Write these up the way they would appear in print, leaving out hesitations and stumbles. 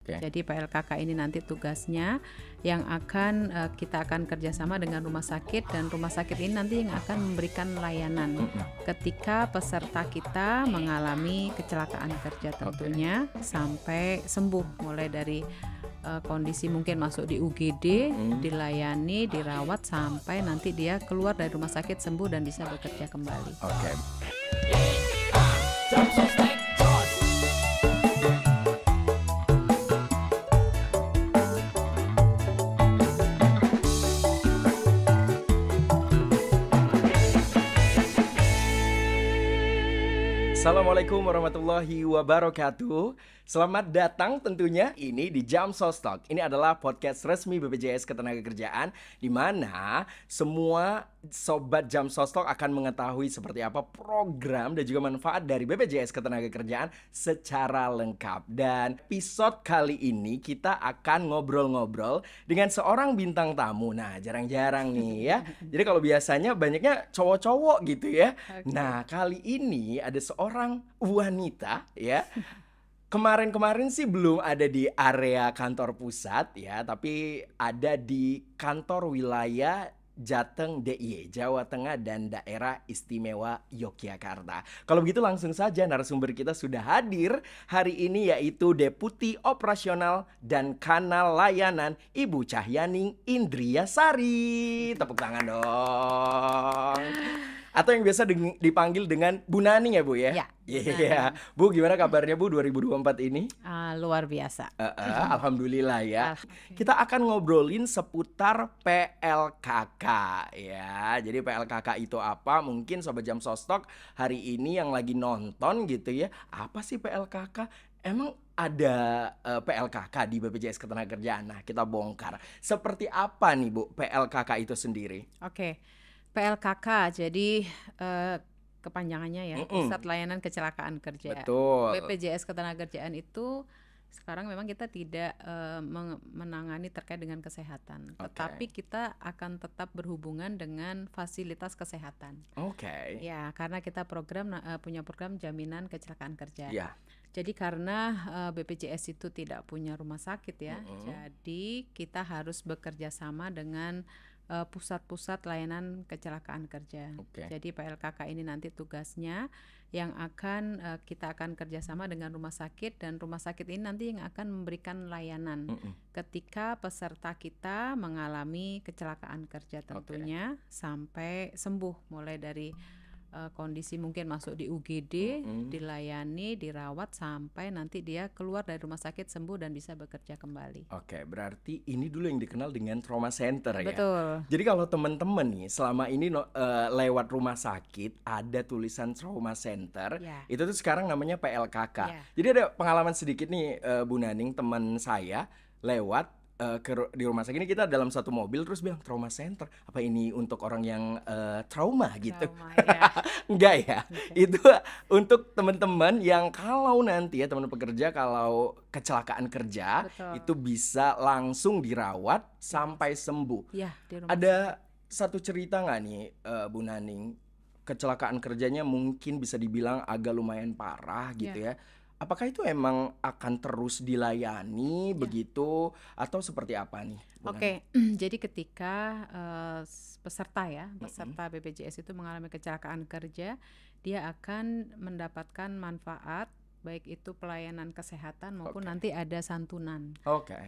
Jadi PLKK ini nanti tugasnya yang akan kita akan kerjasama dengan rumah sakit, dan rumah sakit ini nanti yang akan memberikan layanan ketika peserta kita mengalami kecelakaan kerja tentunya sampai sembuh, mulai dari kondisi mungkin masuk di UGD, dilayani, dirawat sampai nanti dia keluar dari rumah sakit sembuh dan bisa bekerja kembali. Assalamualaikum warahmatullahi wabarakatuh. Selamat datang tentunya ini di Jam Sostok. Ini adalah podcast resmi BPJS Ketenagakerjaan, di mana semua sobat Jam Sostok akan mengetahui seperti apa program dan juga manfaat dari BPJS Ketenagakerjaan secara lengkap. Dan episode kali ini kita akan ngobrol-ngobrol dengan seorang bintang tamu. Nah, jarang-jarang nih ya. Jadi kalau biasanya banyaknya cowok-cowok gitu ya. Nah, kali ini ada seorang wanita ya. Kemarin-kemarin sih belum ada di area kantor pusat ya, tapi ada di kantor wilayah Jateng DIY, Jawa Tengah dan Daerah Istimewa Yogyakarta. Kalau begitu langsung saja narasumber kita sudah hadir hari ini, yaitu Deputi Operasional dan Kanal Layanan Ibu Cahyaning Indriasari. Tepuk tangan dong. Atau yang biasa dipanggil dengan Bu Naning ya Bu ya? Iya. Bu, gimana kabarnya Bu 2024 ini? Luar biasa. Alhamdulillah ya. Kita akan ngobrolin seputar PLKK ya. Jadi PLKK itu apa? Mungkin Sobat Jam Sostok hari ini yang lagi nonton gitu ya. Apa sih PLKK? Emang ada PLKK di BPJS Ketenagakerjaan. Nah, kita bongkar. Seperti apa nih Bu PLKK itu sendiri? PLKK jadi kepanjangannya ya, Pusat Layanan Kecelakaan Kerja. Betul. BPJS Ketenagakerjaan itu sekarang memang kita tidak menangani terkait dengan kesehatan, tetapi kita akan tetap berhubungan dengan fasilitas kesehatan. Ya, karena kita punya program jaminan kecelakaan kerja. Jadi karena BPJS itu tidak punya rumah sakit ya, jadi kita harus bekerja sama dengan pusat-pusat layanan kecelakaan kerja. Jadi PLKK ini nanti tugasnya yang akan kita akan kerjasama dengan rumah sakit, dan rumah sakit ini nanti yang akan memberikan layanan ketika peserta kita mengalami kecelakaan kerja tentunya sampai sembuh, mulai dari kondisi mungkin masuk di UGD, dilayani, dirawat sampai nanti dia keluar dari rumah sakit sembuh dan bisa bekerja kembali. Berarti ini dulu yang dikenal dengan trauma center ya. Betul. Jadi kalau teman-teman nih selama ini lewat rumah sakit ada tulisan trauma center, itu tuh sekarang namanya PLKK. Jadi ada pengalaman sedikit nih Bu Naning, teman saya lewat di rumah sakit ini, kita dalam satu mobil terus bilang trauma center, apa ini untuk orang yang trauma gitu? Enggak ya. Itu untuk teman-teman yang kalau nanti ya teman pekerja kalau kecelakaan kerja itu bisa langsung dirawat sampai sembuh. Ada satu cerita nggak nih Bu Naning, kecelakaan kerjanya mungkin bisa dibilang agak lumayan parah gitu ya. Apakah itu emang akan terus dilayani begitu atau seperti apa nih? Jadi ketika peserta BPJS itu mengalami kecelakaan kerja, dia akan mendapatkan manfaat baik itu pelayanan kesehatan maupun nanti ada santunan.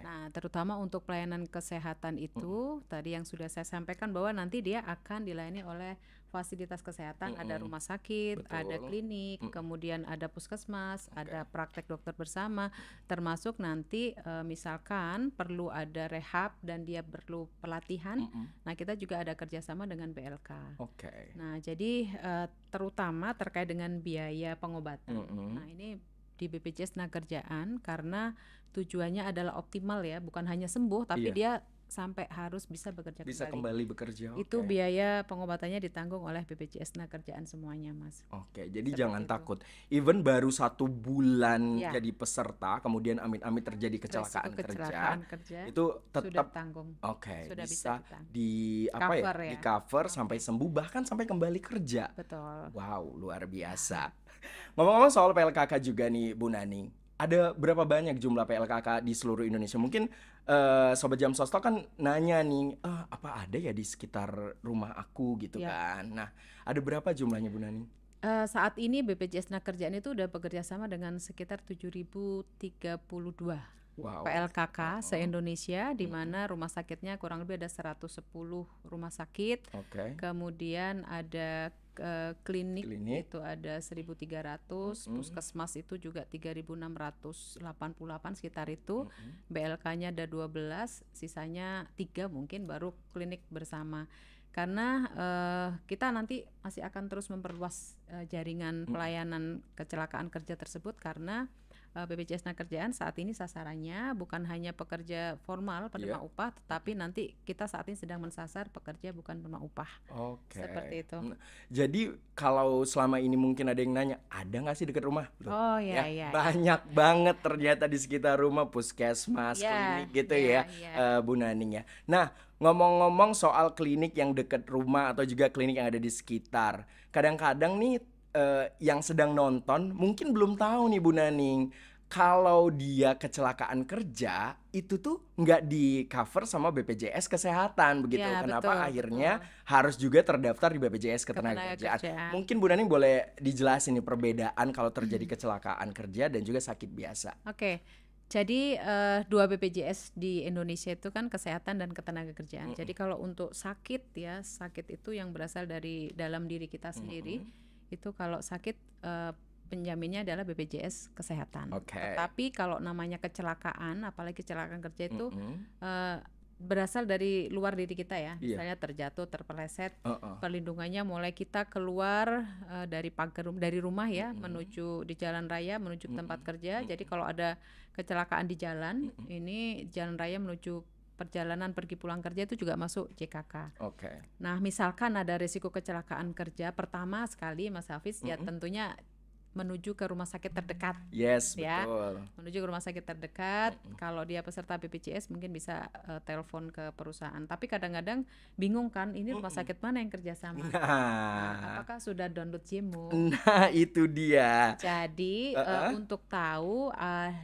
Nah, terutama untuk pelayanan kesehatan itu tadi yang sudah saya sampaikan bahwa nanti dia akan dilayani oleh fasilitas kesehatan, ada rumah sakit, ada klinik, kemudian ada puskesmas, ada praktek dokter bersama, termasuk nanti misalkan perlu ada rehab dan dia perlu pelatihan. Nah, kita juga ada kerjasama dengan BLK. Nah, jadi terutama terkait dengan biaya pengobatan. Nah, ini di BPJS Ketenagakerjaan karena tujuannya adalah optimal ya, bukan hanya sembuh tapi dia sampai harus bisa bekerja kembali bekerja. Itu biaya pengobatannya ditanggung oleh BPJS Ketenagakerjaan semuanya, Mas. Jadi jangan takut. Even baru 1 bulan jadi peserta, kemudian amit-amit terjadi kecelakaan kerja, itu tetap tanggung. Sudah bisa di cover sampai sembuh, bahkan sampai kembali kerja. Betul. Wow, luar biasa. Ngomong-ngomong soal PLKK juga nih Bu Naning, Ada berapa banyak jumlah PLKK di seluruh Indonesia? Mungkin Sobat Jam Sostok kan nanya nih, apa ada ya di sekitar rumah aku gitu kan. Nah, ada berapa jumlahnya Bu Nani? Saat ini BPJS Tenagakerjaan itu udah bekerja sama dengan sekitar 7.032 PLKK se-Indonesia, di mana rumah sakitnya kurang lebih ada 110 rumah sakit. Kemudian ada klinik itu ada 1.300, puskesmas itu juga 3.688 sekitar itu. BLK-nya ada 12, sisanya 3 mungkin baru klinik bersama. Karena kita nanti masih akan terus memperluas jaringan pelayanan kecelakaan kerja tersebut, karena BPJS Tenagakerjaan saat ini sasarannya bukan hanya pekerja formal penerima upah, tetapi nanti kita saat ini sedang mensasar pekerja bukan penerima upah. Seperti itu. Jadi kalau selama ini mungkin ada yang nanya, ada nggak sih dekat rumah? Loh, iya. Banyak banget ternyata di sekitar rumah, puskesmas, klinik gitu Bu Naning ya. Nah, ngomong-ngomong soal klinik yang dekat rumah atau juga klinik yang ada di sekitar, kadang-kadang nih yang sedang nonton mungkin belum tahu nih Bu Naning, kalau dia kecelakaan kerja itu tuh nggak di cover sama BPJS Kesehatan begitu. Kenapa akhirnya harus juga terdaftar di BPJS Ketenagakerjaan. Mungkin Bu Naning boleh dijelasin nih perbedaan kalau terjadi kecelakaan kerja dan juga sakit biasa. Jadi dua BPJS di Indonesia itu kan kesehatan dan ketenagakerjaan. Jadi kalau untuk sakit itu yang berasal dari dalam diri kita sendiri. Itu kalau sakit penjaminnya adalah BPJS Kesehatan. Tetapi kalau namanya kecelakaan, apalagi kecelakaan kerja itu berasal dari luar diri kita ya. Misalnya terjatuh, terpeleset, perlindungannya mulai kita keluar dari pagar dari rumah ya, menuju di jalan raya menuju ke tempat kerja. Jadi kalau ada kecelakaan di jalan, ini jalan raya menuju perjalanan pergi pulang kerja itu juga masuk JKK. Nah, misalkan ada risiko kecelakaan kerja, pertama sekali Mas Hafiz ya tentunya menuju ke rumah sakit terdekat. Betul. Menuju ke rumah sakit terdekat. Kalau dia peserta BPJS mungkin bisa telepon ke perusahaan. Tapi kadang-kadang bingung kan, ini rumah sakit mana yang kerjasama? Apakah sudah download Jemo? Nah, itu dia. Jadi untuk tahu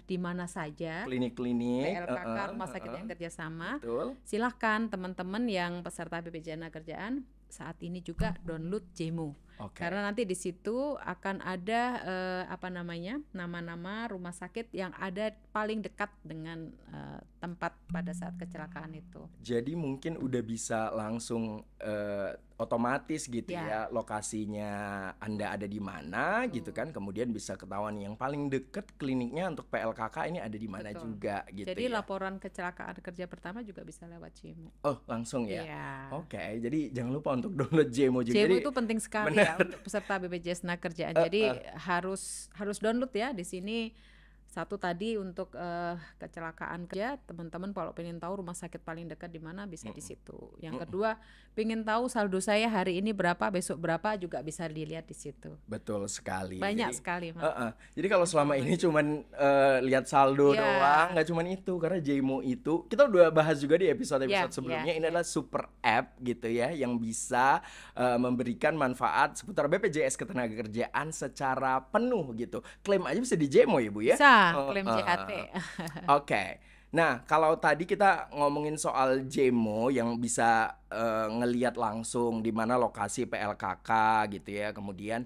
di mana saja klinik-klinik PLKK rumah sakit yang kerjasama, silahkan teman-teman yang peserta BPJS Tenagakerjaan saat ini juga download Jemo. Karena nanti di situ akan ada nama-nama rumah sakit yang ada paling dekat dengan tempat pada saat kecelakaan itu. Jadi mungkin udah bisa langsung otomatis gitu ya lokasinya Anda ada di mana gitu kan, kemudian bisa ketahuan yang paling deket kliniknya untuk PLKK ini ada di mana juga gitu. Jadi laporan kecelakaan kerja pertama juga bisa lewat Jemo. Langsung ya. Jadi jangan lupa untuk download Jemo juga. Jemo itu penting sekali ya untuk peserta BPJS Tenagakerjaan. Jadi harus download ya di sini. Satu tadi untuk kecelakaan kerja, teman-teman kalau pengen tahu rumah sakit paling dekat di mana bisa di situ. Yang kedua, pengen tahu saldo saya hari ini berapa, besok berapa juga bisa dilihat di situ. Betul sekali. Banyak sekali. Jadi kalau selama ini cuman lihat saldo doang, nggak cuman itu, karena Jemo itu kita udah bahas juga di episode sebelumnya. Ini adalah super app gitu ya, yang bisa memberikan manfaat seputar BPJS Ketenagakerjaan secara penuh gitu. Klaim aja bisa di Jemo ya Bu ya? Klaim JHT. Nah, kalau tadi kita ngomongin soal Jemo yang bisa ngelihat langsung di mana lokasi PLKK gitu ya, kemudian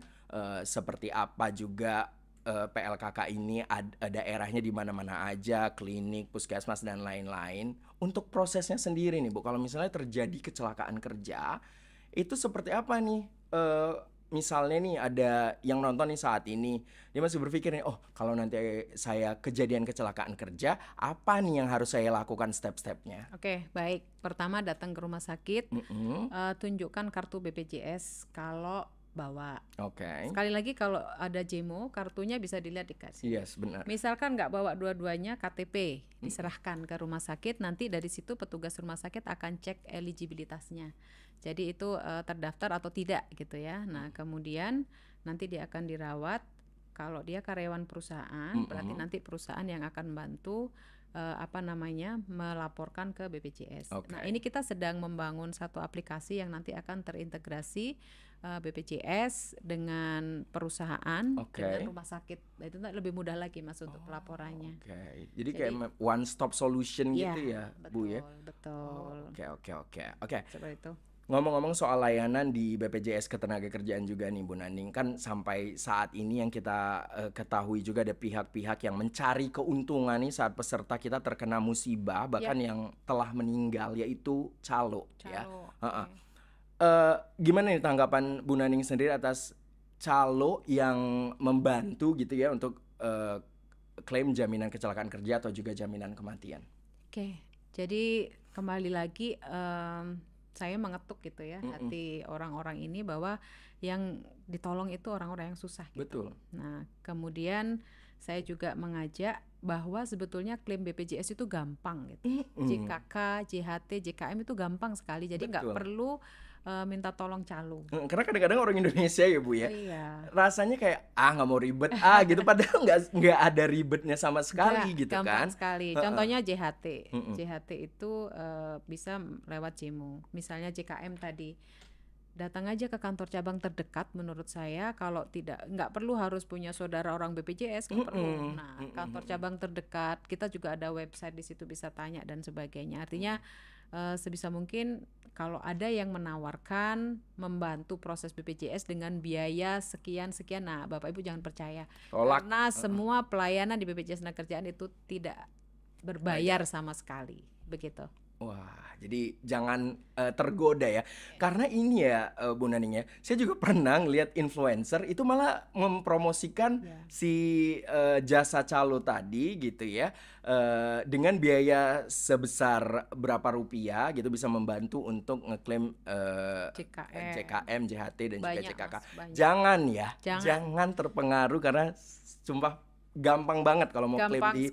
seperti apa juga PLKK ini ada daerahnya di mana-mana aja, klinik, puskesmas dan lain-lain. Untuk prosesnya sendiri nih Bu, kalau misalnya terjadi kecelakaan kerja, itu seperti apa nih? Misalnya nih ada yang nonton nih saat ini, dia masih berpikir nih, kalau nanti saya kejadian kecelakaan kerja, apa nih yang harus saya lakukan step-stepnya? Baik. Pertama datang ke rumah sakit, tunjukkan kartu BPJS kalau bawa. Sekali lagi kalau ada Jemo, kartunya bisa dilihat di kasir. Benar. Misalkan nggak bawa dua-duanya, KTP diserahkan ke rumah sakit, nanti dari situ petugas rumah sakit akan cek eligibilitasnya. Jadi itu terdaftar atau tidak gitu ya. Nah kemudian nanti dia akan dirawat. Kalau dia karyawan perusahaan, berarti nanti perusahaan yang akan bantu melaporkan ke BPJS. Okay. Nah, ini kita sedang membangun satu aplikasi yang nanti akan terintegrasi BPJS dengan perusahaan, dengan rumah sakit. Nah, itu lebih mudah lagi Mas untuk pelaporannya. Jadi kayak one stop solution gitu ya, betul, Bu ya. Betul. Oke. Seperti itu. Ngomong-ngomong soal layanan di BPJS Ketenagakerjaan juga nih Bu Naning, kan sampai saat ini yang kita ketahui juga ada pihak-pihak yang mencari keuntungan nih saat peserta kita terkena musibah bahkan yang telah meninggal, yaitu calo. Ya. Gimana nih tanggapan Bu Naning sendiri atas calo yang membantu gitu ya untuk klaim jaminan kecelakaan kerja atau juga jaminan kematian? Oke, jadi kembali lagi saya mengetuk gitu ya hati orang-orang ini bahwa yang ditolong itu orang-orang yang susah gitu. Betul. Nah, kemudian saya juga mengajak bahwa sebetulnya klaim BPJS itu gampang gitu. JKK, JHT, JKM itu gampang sekali. Jadi nggak perlu minta tolong calo. Karena kadang-kadang orang Indonesia ya Bu ya, rasanya kayak nggak mau ribet gitu, padahal nggak ada ribetnya sama sekali gitu gampang kan. Sekali. Contohnya JHT, JHT itu bisa lewat JEMO. Misalnya JKM tadi, datang aja ke kantor cabang terdekat. Menurut saya kalau nggak perlu harus punya saudara orang BPJS, nggak perlu. Nah, kantor cabang terdekat, kita juga ada website di situ bisa tanya dan sebagainya. Artinya sebisa mungkin kalau ada yang menawarkan membantu proses BPJS dengan biaya sekian, nah Bapak Ibu jangan percaya. Karena semua pelayanan di BPJS Ketenagakerjaan itu tidak berbayar sama sekali, begitu. Wah, jadi jangan tergoda ya. Karena ini ya Bu Naning ya, saya juga pernah ngeliat influencer itu malah mempromosikan si jasa calo tadi gitu ya, dengan biaya sebesar berapa rupiah gitu bisa membantu untuk ngeklaim JKM, JHT dan juga JKK. Jangan terpengaruh karena sumpah gampang banget kalau mau klaim di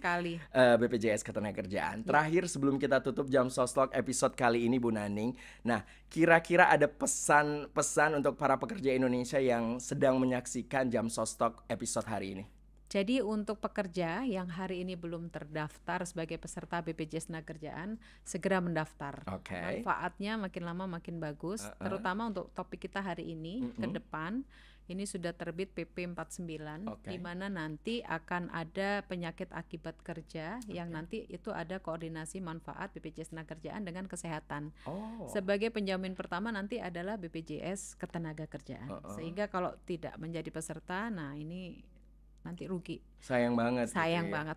BPJS Ketenagakerjaan. Terakhir sebelum kita tutup Jam Sostalk episode kali ini Bu Naning, nah kira-kira ada pesan-pesan untuk para pekerja Indonesia yang sedang menyaksikan Jam Sostalk episode hari ini? Jadi untuk pekerja yang hari ini belum terdaftar sebagai peserta BPJS Ketenagakerjaan, segera mendaftar. Manfaatnya makin lama makin bagus, terutama untuk topik kita hari ini ke depan. Ini sudah terbit PP 49 di mana nanti akan ada penyakit akibat kerja yang nanti itu ada koordinasi manfaat BPJS Ketenagakerjaan dengan kesehatan. Sebagai penjamin pertama nanti adalah BPJS Ketenagakerjaan. Sehingga kalau tidak menjadi peserta, nah ini nanti rugi. Sayang banget.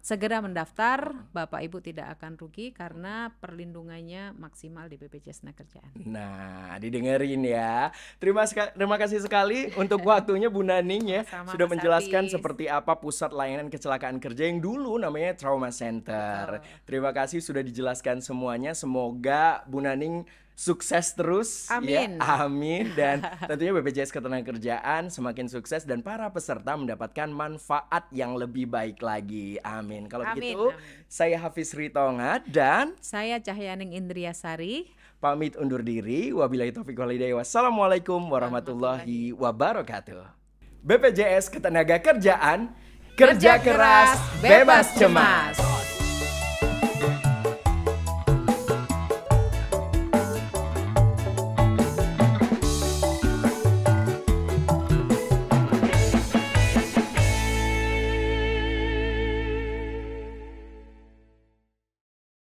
Segera mendaftar, Bapak Ibu tidak akan rugi karena perlindungannya maksimal di BPJS Ketenagakerjaan. Nah, didengerin ya. Terima kasih sekali untuk waktunya Bu Naning ya. Sudah menjelaskan seperti apa pusat layanan kecelakaan kerja yang dulu namanya Trauma Center. Terima kasih sudah dijelaskan semuanya. Semoga Bu Naning sukses terus. Amin. Ya, amin. Dan tentunya BPJS Ketenagakerjaan semakin sukses dan para peserta mendapatkan manfaat yang lebih baik lagi. Amin. Kalau begitu, saya Hafiz Ritonga dan saya Cahyaning Indriasari pamit undur diri. Wabillahi taufiq wal hidayah. Wassalamualaikum warahmatullahi wabarakatuh. BPJS Ketenagakerjaan, kerja keras, bebas cemas.